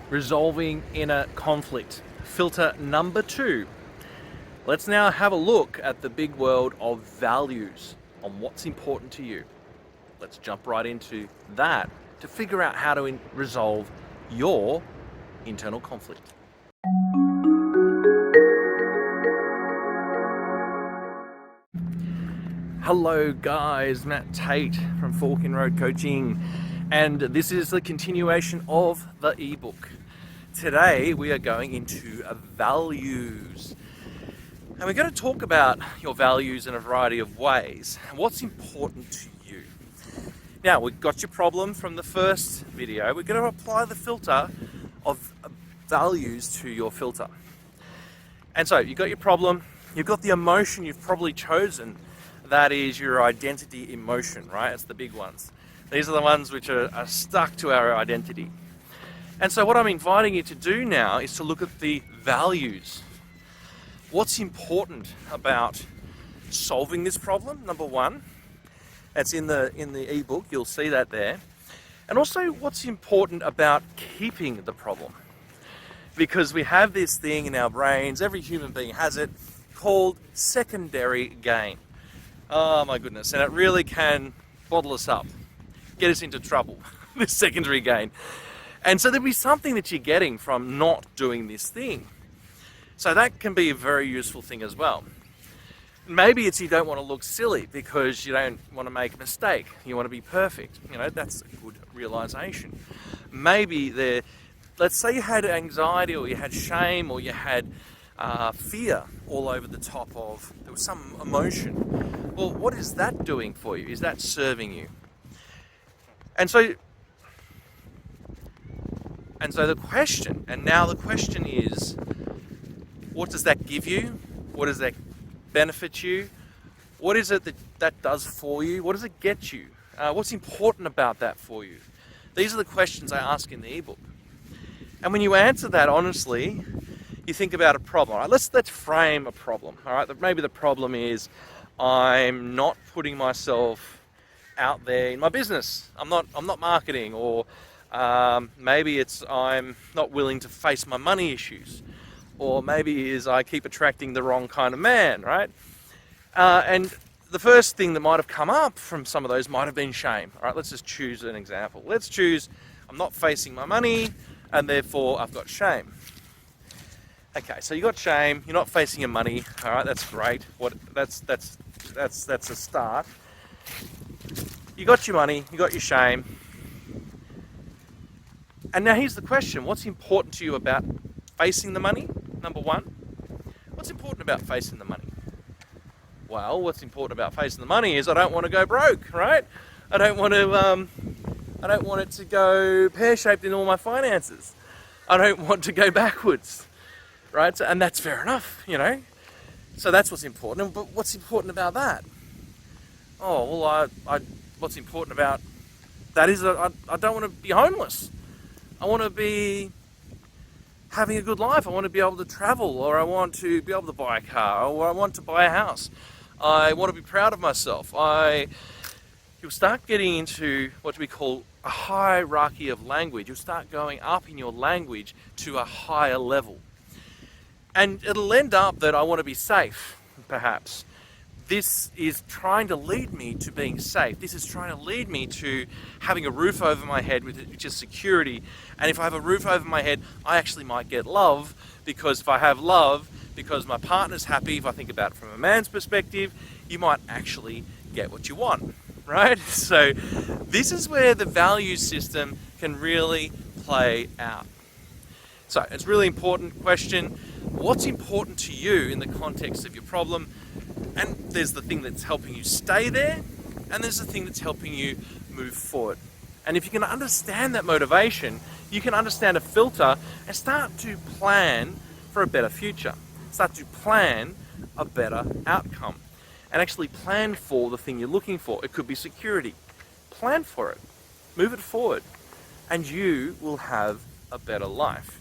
Resolving inner conflict. Filter number 2. Let's now have a look at the big world of values, on what's important to you. Let's jump right into that to figure out how to resolve your internal conflict. Hello guys, Matt Tait from Fork in Road Coaching, and this is the continuation of the ebook. Today we are going into values, and we're going to talk about your values in a variety of ways and what's important to you. Now, we've got your problem from the first video. We're going to apply the filter of values to your filter. And so you've got your problem, you've got the emotion you've probably chosen. That is your identity emotion, right? It's the big ones. These are the ones which are stuck to our identity. And so what I'm inviting you to do now is to look at the values. What's important about solving this problem? Number one, that's in the ebook, you'll see that there. And also what's important about keeping the problem. Because we have this thing in our brains, every human being has it, called secondary gain. Oh my goodness, and it really can bottle us up, get us into trouble, this secondary gain. And so there'll be something that you're getting from not doing this thing. So that can be a very useful thing as well. Maybe it's you don't want to look silly because you don't want to make a mistake, you want to be perfect. You know, that's a good realization. Maybe let's say you had anxiety or you had shame or you had fear all over the top of, there was some emotion. Well, what is that doing for you? Is that serving you? And so the question is, what does that give you? What does that benefit you? What is it that does for you? What does it get you? What's important about that for you? These are the questions I ask in the ebook. And when you answer that honestly, you think about a problem. All right, let's frame a problem. All right, maybe the problem is I'm not putting myself out there in my business. I'm not marketing, or maybe it's I'm not willing to face my money issues, or maybe is I keep attracting the wrong kind of man, right? And the first thing that might have come up from some of those might have been shame. All right, let's just choose an example. Let's choose I'm not facing my money, and therefore I've got shame. Okay, so you got shame, you're not facing your money. All right, that's great. That's a start. You got your money, you got your shame. And now here's the question, what's important to you about facing the money? Number one, what's important about facing the money? Well, what's important about facing the money is I don't want to go broke, right? I don't want it to go pear-shaped in all my finances. I don't want to go backwards. Right, so, and that's fair enough, you know. So that's what's important. But what's important about that? Oh, well, what's important about that is I don't want to be homeless. I want to be having a good life. I want to be able to travel, or I want to be able to buy a car, or I want to buy a house. I want to be proud of myself. You'll start getting into what we call a hierarchy of language. You'll start going up in your language to a higher level. And it'll end up that I want to be safe, perhaps. This is trying to lead me to being safe. This is trying to lead me to having a roof over my head, which is security. And if I have a roof over my head, I actually might get love, because if I have love, because my partner's happy, if I think about it from a man's perspective, you might actually get what you want, right? So this is where the value system can really play out. So it's a really important question. What's important to you in the context of your problem? And there's the thing that's helping you stay there, and there's the thing that's helping you move forward. And if you can understand that motivation, you can understand a filter and start to plan for a better future. Start to plan a better outcome. And actually plan for the thing you're looking for. It could be security. Plan for it. Move it forward. And you will have a better life.